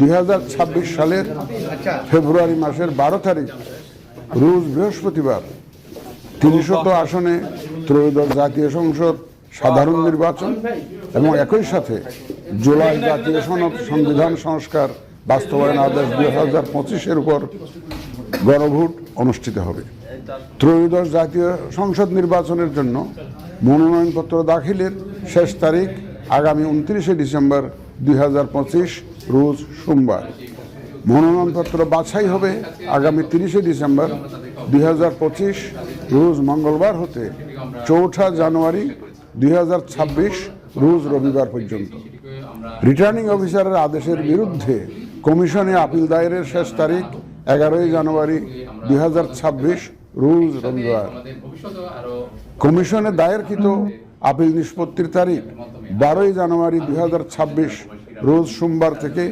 2026 সালের ফেব্রুয়ারি মাসের 12 তারিখ রোজ বৃহস্পতিবার 300 আসনে ত্রয়োদশ জাতীয় সংসদ সাধারণ নির্বাচন এবং একই সাথে জুলাই জাতীয় সনদ সংবিধান সংস্কার বাস্তবায়ন আদেশ 2025-এর উপর গণভোট অনুষ্ঠিত হবে। ত্রয়োদশ জাতীয় সংসদ নির্বাচনের জন্য মনোনয়নপত্র দাখিলের শেষ তারিখ আগামী 29 ডিসেম্বর 2025 রোজ সোমবার। মনোনয়নপত্র বাছাই হবে আগামী 30 ডিসেম্বর 2025 রোজ মঙ্গলবার হতে 4 জানুয়ারি 2026 রোজ রবিবার পর্যন্ত। রিটার্নিং অফিসারের আদেশের বিরুদ্ধে কমিশনে আপিল দায়েরের শেষ তারিখ 11 জানুয়ারি 2026 রোজ রবিবার। কমিশনে দায়েরকৃত আপিল নিষ্পত্তির তারিখ 12 জানুয়ারি 2026 রোজ সোমবার থেকে